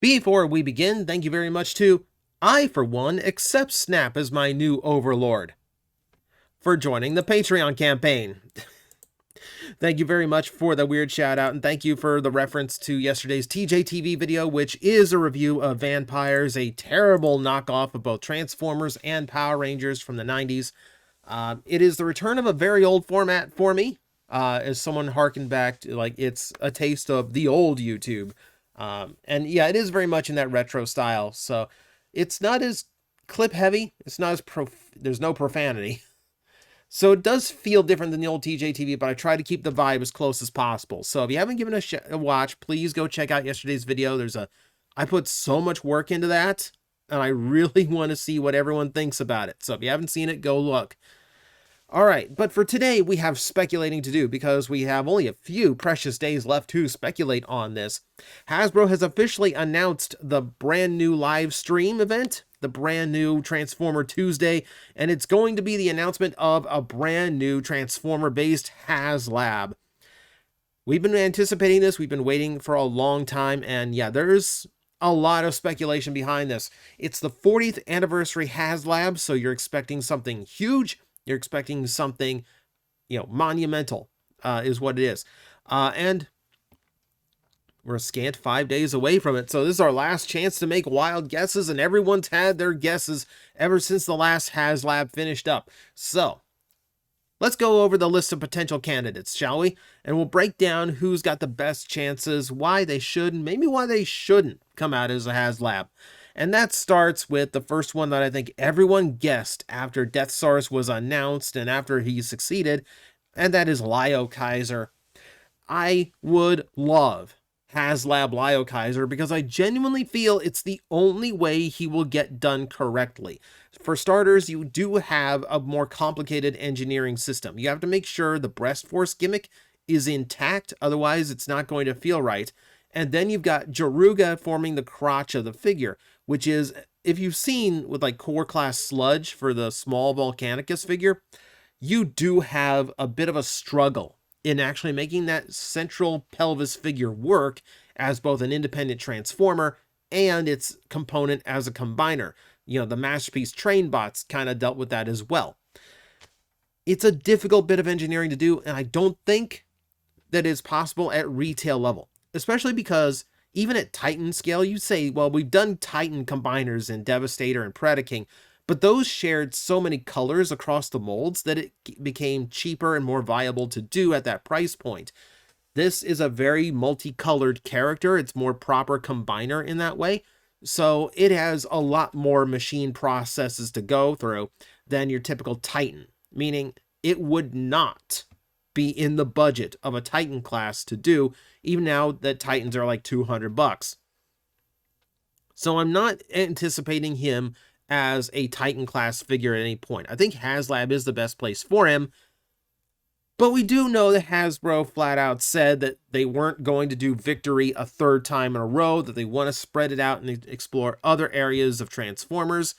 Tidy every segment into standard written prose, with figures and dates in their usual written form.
Before we begin, thank you very much to I, for one, accept Snap as my new overlord for joining the Patreon campaign. Thank you very much for the weird shout out, and thank you for the reference to yesterday's TJTV video, which is a review of Vampires, a terrible knockoff of both Transformers and Power Rangers from the 90s. It is the return of a very old format for me, as someone harkened back to, like, it's a taste of the old YouTube. And yeah, it is very much in that retro style, so it's not as clip heavy, it's not as there's no profanity. So it does feel different than the old TJTV, but I try to keep the vibe as close as possible. So if you haven't given a watch, please go check out yesterday's video. I put so much work into that, and I really want to see what everyone thinks about it. So if you haven't seen it, go look. All right, but for today, we have speculating to do because we have only a few precious days left to speculate on this. Hasbro has officially announced the brand new live stream event, the brand new Transformer Tuesday, and it's going to be the announcement of a brand new Transformer-based Haslab. We've been anticipating this, we've been waiting for a long time, and yeah, there's a lot of speculation behind this. It's the 40th anniversary Haslab, so you're expecting something huge. You're expecting something, monumental, is what it is. And we're a scant 5 days away from it. So this is our last chance to make wild guesses, and everyone's had their guesses ever since the last Haslab finished up. So let's go over the list of potential candidates, shall we? And we'll break down who's got the best chances, why they should, and maybe why they shouldn't come out as a Haslab. And that starts with the first one that I think everyone guessed after Deathsaurus was announced and after he succeeded, and that is Lio Kaiser. I would love Haslab Lio Kaiser because I genuinely feel it's the only way he will get done correctly. For starters, you do have a more complicated engineering system. You have to make sure the breast force gimmick is intact, otherwise it's not going to feel right. And then you've got Jaruga forming the crotch of the figure, which is, if you've seen with like core class sludge for the small Volcanicus figure, you do have a bit of a struggle in actually making that central pelvis figure work as both an independent transformer and its component as a combiner. The Masterpiece Train Bots kind of dealt with that as well. It's a difficult bit of engineering to do, and I don't think that it's possible at retail level, especially because even at Titan scale, you say, well, we've done Titan combiners in Devastator and Predaking, but those shared so many colors across the molds that it became cheaper and more viable to do at that price point. This is a very multicolored character. It's more proper combiner in that way. So it has a lot more machine processes to go through than your typical Titan, meaning it would not be in the budget of a Titan class to do, even now that Titans are like $200. So I'm not anticipating him as a Titan class figure at any point. I think Haslab is the best place for him, but we do know that Hasbro flat out said that they weren't going to do Victory a third time in a row, that they want to spread it out and explore other areas of Transformers.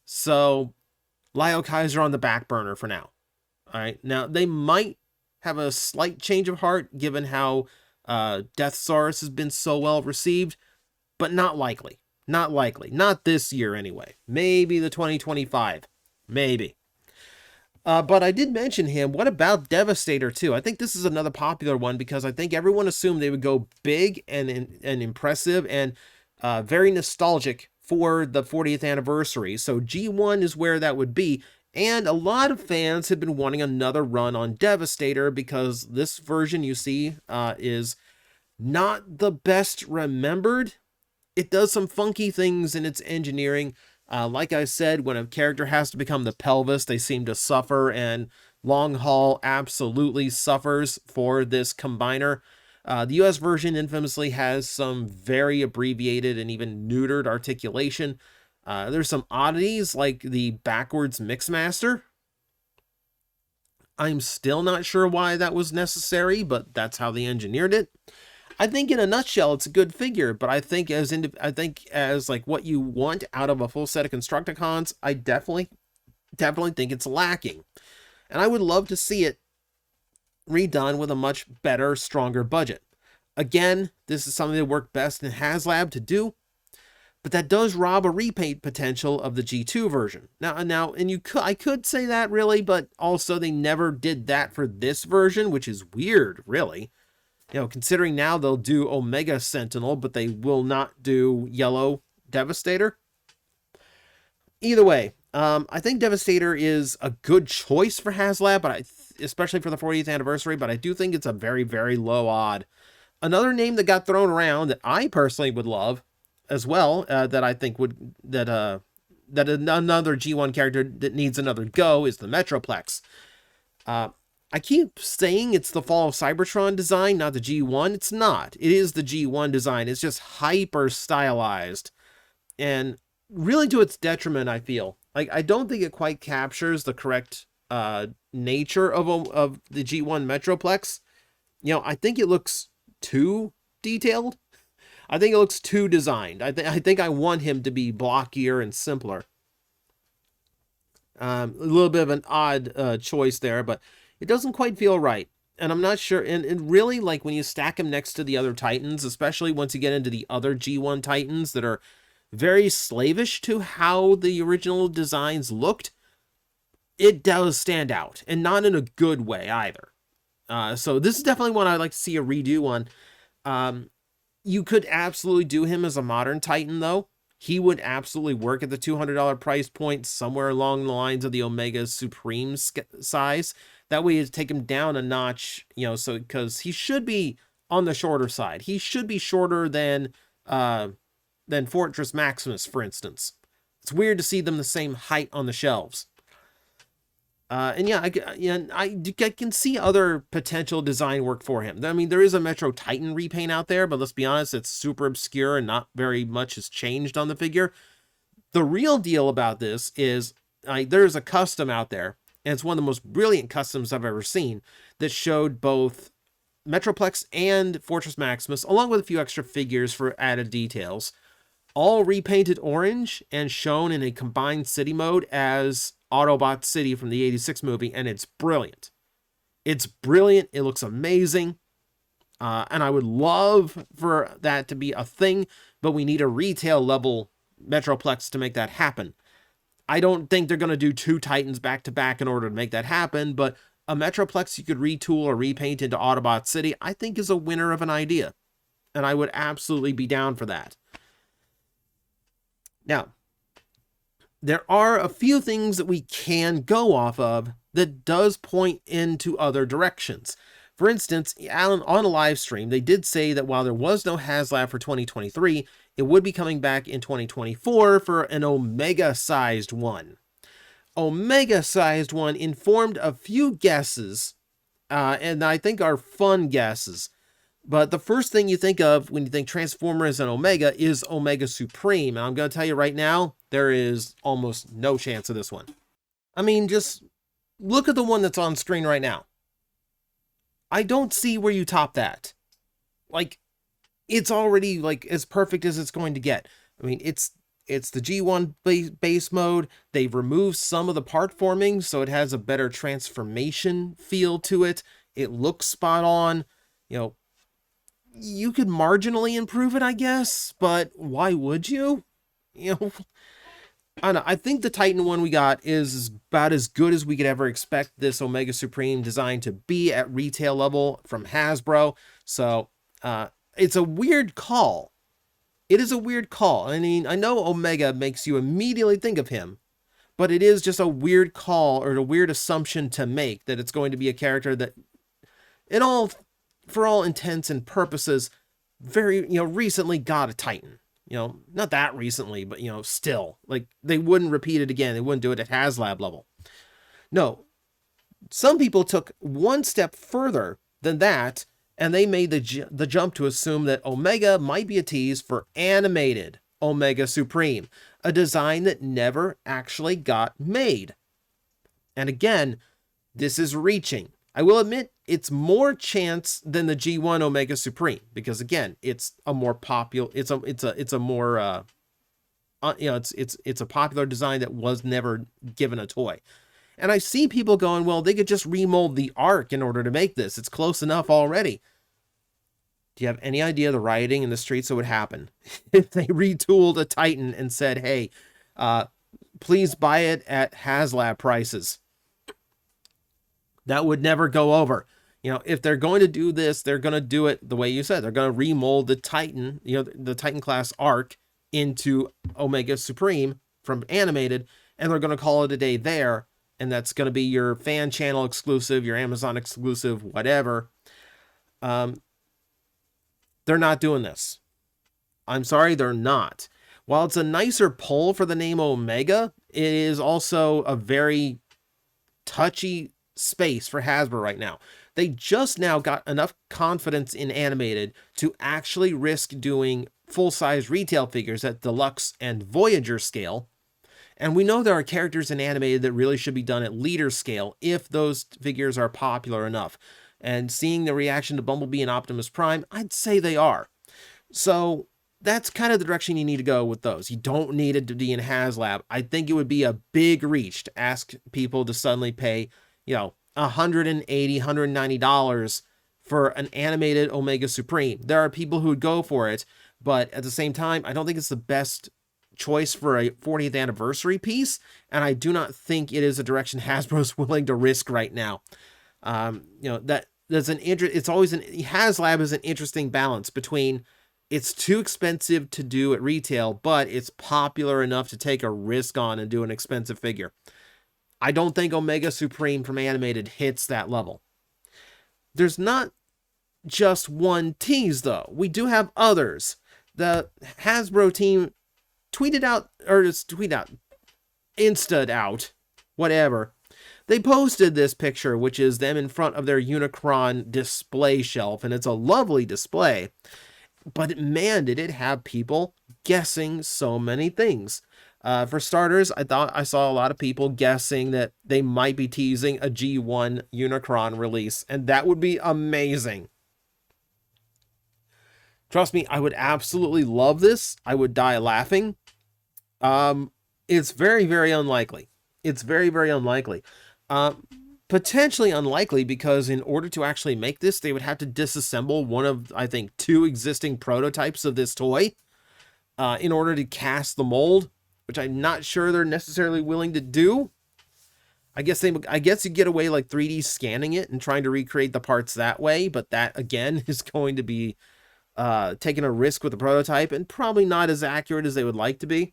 So Lio Kaiser on the back burner for now. All right, now they might have a slight change of heart given how Deathsaurus has been so well received, but not likely. Not likely. Not this year anyway. Maybe the 2025. Maybe. But I did mention him. What about Devastator too? I think this is another popular one because I think everyone assumed they would go big and impressive and very nostalgic for the 40th anniversary. So G1 is where that would be. And a lot of fans have been wanting another run on Devastator because this version you see is not the best remembered. It does some funky things in its engineering. Like I said, when a character has to become the pelvis, they seem to suffer, and Long Haul absolutely suffers for this combiner. The US version infamously has some very abbreviated and even neutered articulation. There's some oddities like the backwards Mixmaster. I'm still not sure why that was necessary, but that's how they engineered it. I think in a nutshell, it's a good figure, but I think as like what you want out of a full set of Constructicons, I definitely think it's lacking. And I would love to see it redone with a much better, stronger budget. Again, this is something that worked best in Haslab to do. but that does rob a repaint potential of the G2 version. I could say that really, but also they never did that for this version, which is weird, really. Considering now they'll do Omega Sentinel, but they will not do Yellow Devastator. Either way, I think Devastator is a good choice for Haslab, but especially for the 40th anniversary, but I do think it's a very, very low odd. Another name that got thrown around that I personally would love as well, that I think that another G1 character that needs another go is the Metroplex. I keep saying it's the Fall of Cybertron design, not the G1. It's not. It is the G1 design. It's just hyper stylized, and really to its detriment, I feel. Like, I don't think it quite captures the correct nature of the G1 Metroplex. I think it looks too detailed. I think it looks too designed. I think I want him to be blockier and simpler. A little bit of an odd choice there, but it doesn't quite feel right. And I'm not sure. And really, like, when you stack him next to the other Titans, especially once you get into the other G1 Titans that are very slavish to how the original designs looked, it does stand out. And not in a good way either. So this is definitely one I'd like to see a redo on. You could absolutely do him as a modern Titan, though. He would absolutely work at the $200 price point, somewhere along the lines of the Omega Supreme size. That way, you take him down a notch, so because he should be on the shorter side. He should be shorter than Fortress Maximus, for instance. It's weird to see them the same height on the shelves. And yeah, I can see other potential design work for him. I mean, there is a Metro Titan repaint out there, but let's be honest, it's super obscure and not very much has changed on the figure. The real deal about this is there's a custom out there, and it's one of the most brilliant customs I've ever seen, that showed both Metroplex and Fortress Maximus, along with a few extra figures for added details, all repainted orange and shown in a combined city mode as Autobot City from the 86 movie, and it's brilliant. It's brilliant. It looks amazing. And I would love for that to be a thing, but we need a retail level Metroplex to make that happen. I don't think they're going to do two Titans back to back in order to make that happen, but a Metroplex you could retool or repaint into Autobot City, I think is a winner of an idea. And I would absolutely be down for that. Now, there are a few things that we can go off of that does point into other directions. For instance, on a live stream, they did say that while there was no Haslab for 2023, it would be coming back in 2024 for an Omega-sized one. Omega-sized one informed a few guesses, and I think are fun guesses. But the first thing you think of when you think Transformers and Omega is Omega Supreme. And I'm going to tell you right now, there is almost no chance of this one. I mean, just look at the one that's on screen right now. I don't see where you top that. Like, it's already like as perfect as it's going to get. I mean, it's the G1 base mode. They've removed some of the part forming, so it has a better transformation feel to it. It looks spot on. You could marginally improve it, I guess, but why would you? I don't know. I think the Titan one we got is about as good as we could ever expect this Omega Supreme design to be at retail level from Hasbro. So, it's a weird call. It is a weird call. I mean, I know Omega makes you immediately think of him, but it is just a weird call or a weird assumption to make that it's going to be a character that, for all intents and purposes, very, recently got a Titan. Not that recently, but, still. Like, they wouldn't repeat it again. They wouldn't do it at Haslab level. No. Some people took one step further than that, and they made the jump to assume that Omega might be a tease for animated Omega Supreme, a design that never actually got made. And again, this is reaching. I will admit, it's more chance than the G1 Omega Supreme, because again, it's a more popular, it's a more it's a popular design that was never given a toy. And I see people going, well, they could just remold the arc in order to make this. It's close enough already. Do you have any idea the rioting in the streets that would happen if they retooled a Titan and said, hey, please buy it at Haslab prices? That would never go over. You know, if they're going to do this, they're going to do it the way you said. They're going to remold the Titan, you know, the Titan class arc into Omega Supreme from animated, and they're going to call it a day there. And that's going to be your fan channel exclusive, your Amazon exclusive, whatever. They're not doing this. I'm sorry, they're not. While it's a nicer pull for the name Omega, it is also a very touchy space for Hasbro right now. They just now got enough confidence in animated to actually risk doing full-size retail figures at Deluxe and Voyager scale. And we know there are characters in animated that really should be done at leader scale if those figures are popular enough. And seeing the reaction to Bumblebee and Optimus Prime, I'd say they are. So that's kind of the direction you need to go with those. You don't need it to be in Haslab. I think it would be a big reach to ask people to suddenly pay, you know, $180, $190 for an animated Omega Supreme. There are people who would go for it, but at the same time, I don't think it's the best choice for a 40th anniversary piece, and I do not think it is a direction Hasbro's willing to risk right now. You know, that's an it's always Haslab is an interesting balance between it's too expensive to do at retail, but it's popular enough to take a risk on and do an expensive figure. I don't think Omega Supreme from animated hits that level. There's not just one tease, though. We do have others. The Hasbro team tweeted out, Insta'd out, whatever. They posted this picture, which is them in front of their Unicron display shelf, and it's a lovely display. But man, did it have people guessing so many things. For starters, I thought I saw a lot of people guessing that they might be teasing a G1 Unicron release, and that would be amazing. Trust me, I would absolutely love this. I would die laughing. It's very, very unlikely. It's very, very unlikely. Potentially unlikely because in order to actually make this, they would have to disassemble one of, I think, 2 existing prototypes of this toy in order to cast the mold, which I'm not sure they're necessarily willing to do. I guess you get away like 3D scanning it and trying to recreate the parts that way, but that again is going to be taking a risk with the prototype and probably not as accurate as they would like to be.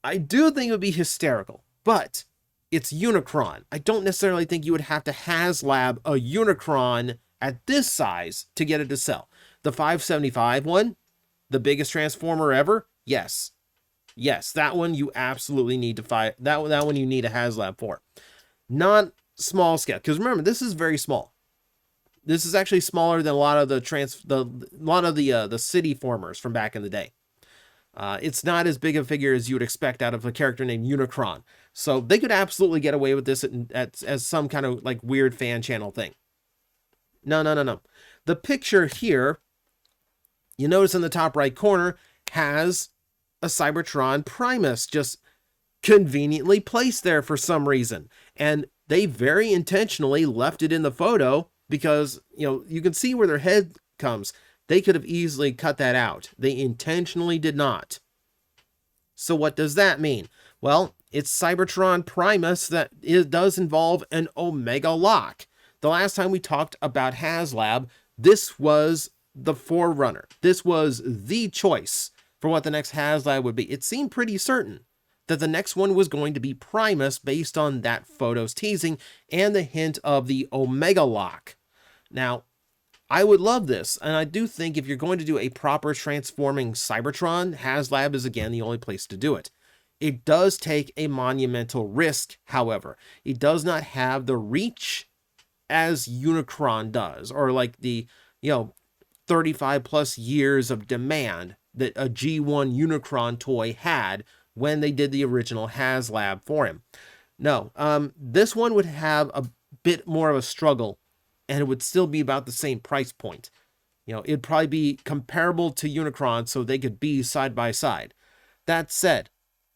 I do think it would be hysterical, but it's Unicron. I don't necessarily think you would have to Haslab a Unicron at this size to get it to sell. The 575 one, the biggest Transformer ever, yes. Yes, that one you absolutely need to fight. That one you need a Haslab for. Not small scale, because remember, this is very small. This is actually smaller than a lot of the city formers from back in the day. It's not as big a figure as you would expect out of a character named Unicron. So they could absolutely get away with this as some kind of like weird fan channel thing. No. The picture here, you notice in the top right corner, has a Cybertron Primus just conveniently placed there for some reason. And they very intentionally left it in the photo because, you know, you can see where their head comes. They could have easily cut that out. They intentionally did not. So what does that mean? Well, it's Cybertron Primus that does involve an Omega lock. The last time we talked about Haslab, this was the forerunner. This was the choice for what the next Haslab would be. It seemed pretty certain that the next one was going to be Primus based on that photo's teasing and the hint of the Omega lock. Now, I would love this, and I do think if you're going to do a proper transforming Cybertron, Haslab is again the only place to do it. It does take a monumental risk, however. It does not have the reach as Unicron does, or like the, 35 plus years of demand that a G1 Unicron toy had when they did the original Haslab for him. No, this one would have a bit more of a struggle, and it would still be about the same price point. It'd probably be comparable to Unicron so they could be side by side. That said,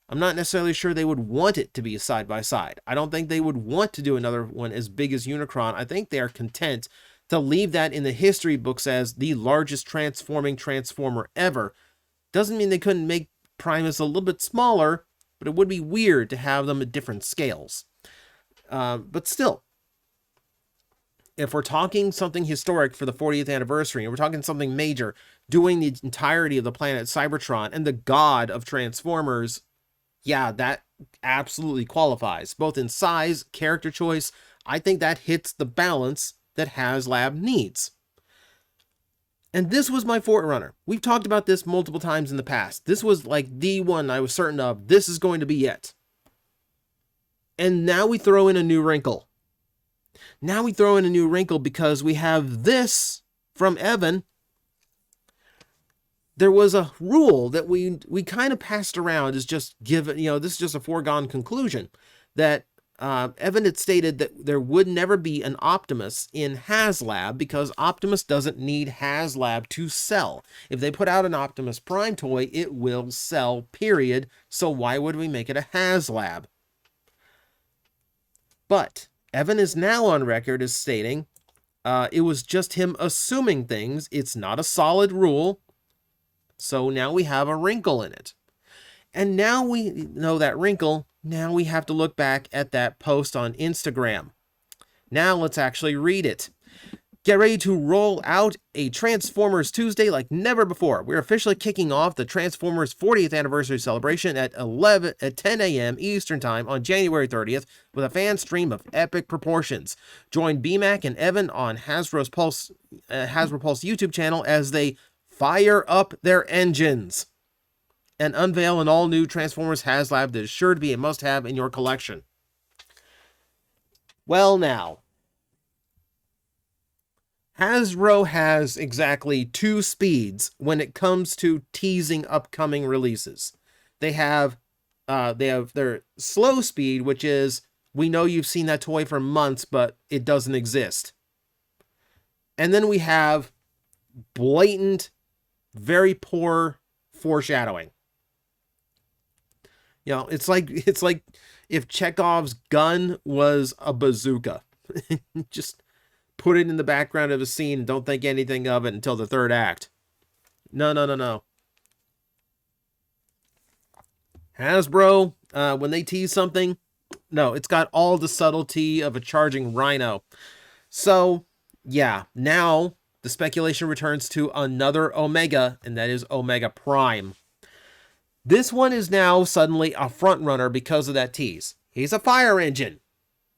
I'm not necessarily sure they would want it to be side by side. I don't think they would want to do another one as big as Unicron. I think they are content To leave that in the history books as the largest transforming Transformer ever doesn't mean they couldn't make Primus a little bit smaller, but it would be weird to have them at different scales. But still, if we're talking something historic for the 40th anniversary, and we're talking something major, doing the entirety of the planet Cybertron and the god of Transformers, yeah, that absolutely qualifies. Both in size, character choice, I think that hits the balance that Haslab needs. And this was my Forerunner. We've talked about this multiple times in the past. This was like the one I was certain of. This is going to be it. And now we throw in a new wrinkle. Now we throw in a new wrinkle because we have this from Evan. There was a rule that we kind of passed around as just given, this is just a foregone conclusion, that Evan had stated that there would never be an Optimus in Haslab because Optimus doesn't need Haslab to sell. If they put out an Optimus Prime toy, it will sell, period. So why would we make it a Haslab? But Evan is now on record as stating it was just him assuming things. It's not a solid rule. So now we have a wrinkle in it. And now we know that wrinkle. Now we have to look back at that post on Instagram. Now let's actually read it. Get ready to roll out a Transformers Tuesday like never before. We're officially kicking off the Transformers 40th anniversary celebration at 10 a.m. Eastern Time on January 30th with a fan stream of epic proportions. Join BMAC and Evan on Hasbro Pulse YouTube channel as they fire up their engines and unveil an all-new Transformers Haslab that is sure to be a must-have in your collection. Well now, Hasbro has exactly two speeds when it comes to teasing upcoming releases. They have their slow speed, which is, we know you've seen that toy for months, but it doesn't exist. And then we have blatant, very poor foreshadowing. It's like if Chekhov's gun was a bazooka. Just put it in the background of a scene and don't think anything of it until the third act. No. Hasbro, when they tease something, no, it's got all the subtlety of a charging rhino. So, yeah, now the speculation returns to another Omega, and that is Omega Prime. This one is now suddenly a front runner because of that tease. He's a fire engine.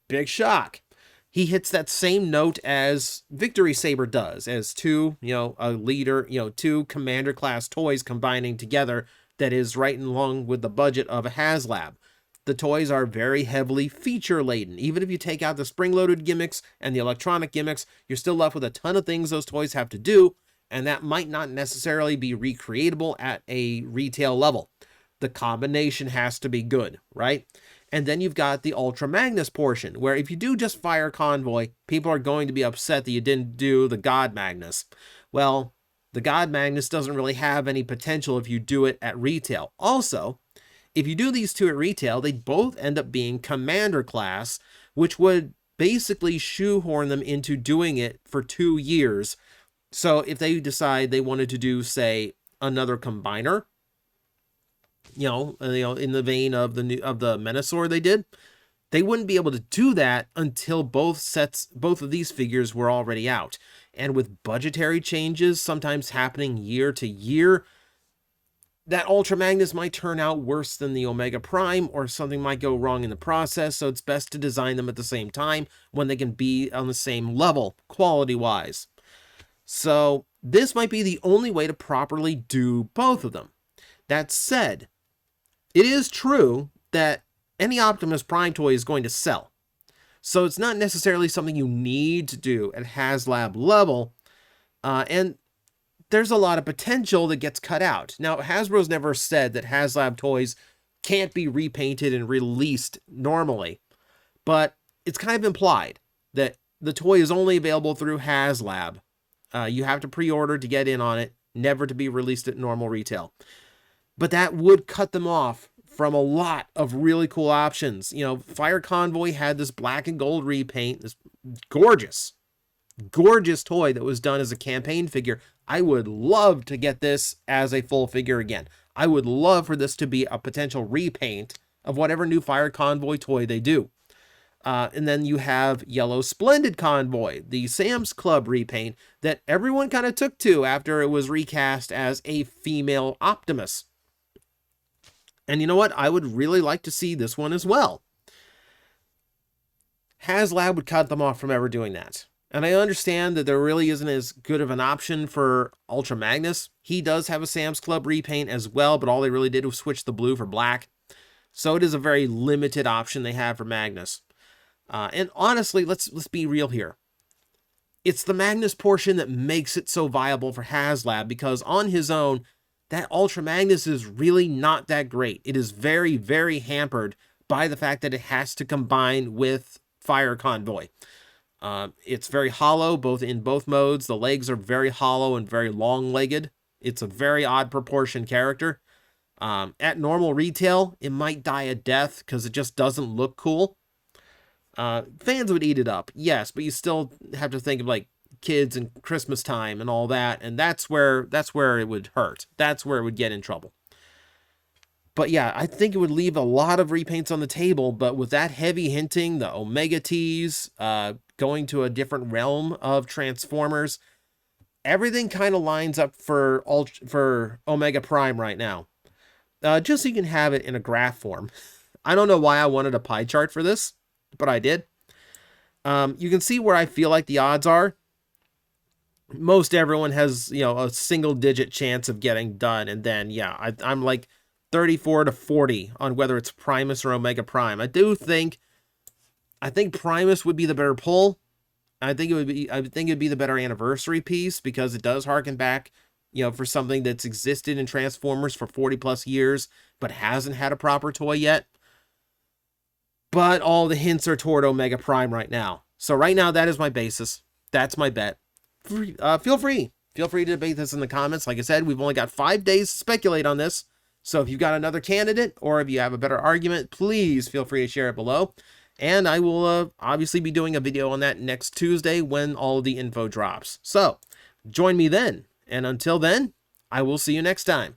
Big shock. He hits that same note as Victory Saber does, as two, a leader, two commander class toys combining together that is right along with the budget of a Haslab. The toys are very heavily feature laden. Even if you take out the spring-loaded gimmicks and the electronic gimmicks, you're still left with a ton of things those toys have to do, and that might not necessarily be recreatable at a retail level. The combination has to be good, right? And then you've got the Ultra Magnus portion, where if you do just fire Convoy, people are going to be upset that you didn't do the God Magnus. Well, the God Magnus doesn't really have any potential if you do it at retail. Also, if you do these two at retail, they both end up being Commander class, which would basically shoehorn them into doing it for 2 years. So if they decide they wanted to do, say, another Combiner, in the vein of the Menasor they did, they wouldn't be able to do that until both of these figures were already out. And with budgetary changes sometimes happening year to year, that Ultra Magnus might turn out worse than the Omega Prime, or something might go wrong in the process, so it's best to design them at the same time when they can be on the same level, quality-wise. So this might be the only way to properly do both of them. That said, it is true that any Optimus Prime toy is going to sell. So it's not necessarily something you need to do at Haslab level. And there's a lot of potential that gets cut out. Now, Hasbro's never said that Haslab toys can't be repainted and released normally. But it's kind of implied that the toy is only available through Haslab. You have to pre-order to get in on it, never to be released at normal retail. But that would cut them off from a lot of really cool options. Fire Convoy had this black and gold repaint, this gorgeous. gorgeous toy that was done as a campaign figure. I would love to get this as a full figure again. I would love for this to be a potential repaint of whatever new Fire Convoy toy they do. And then you have Yellow Splendid Convoy, the Sam's Club repaint that everyone kind of took to after it was recast as a female Optimus. And you know what? I would really like to see this one as well. Haslab would cut them off from ever doing that. And I understand that there really isn't as good of an option for Ultra Magnus. He does have a Sam's Club repaint as well, but all they really did was switch the blue for black. So it is a very limited option they have for Magnus. And honestly, let's be real here. It's the Magnus portion that makes it so viable for Haslab, because on his own, that Ultra Magnus is really not that great. It is very, very hampered by the fact that it has to combine with Fire Convoy. It's very hollow in both modes. The legs are very hollow and very long-legged. It's a very odd proportion character. At normal retail, it might die a death because it just doesn't look cool. Fans would eat it up, yes, but you still have to think of like kids and Christmas time and all that, and that's where it would hurt. That's where it would get in trouble. But yeah, I think it would leave a lot of repaints on the table, but with that heavy hinting, the Omega tease, going to a different realm of Transformers, everything kind of lines up for Omega Prime right now. Just so you can have it in a graph form. I don't know why I wanted a pie chart for this, but I did. You can see where I feel like the odds are. Most everyone has, a single-digit chance of getting done, and then, yeah, I'm like 34 to 40 on whether it's Primus or Omega Prime. I think Primus would be the better pull. I think it'd be the better anniversary piece, because it does harken back, for something that's existed in Transformers for 40 plus years, but hasn't had a proper toy yet. But all the hints are toward Omega Prime right now. So right now, that is my basis. That's my bet. Feel free to debate this in the comments. Like I said, we've only got 5 days to speculate on this. So if you've got another candidate, or if you have a better argument, please feel free to share it below. And I will obviously be doing a video on that next Tuesday when all of the info drops. So join me then. And until then, I will see you next time.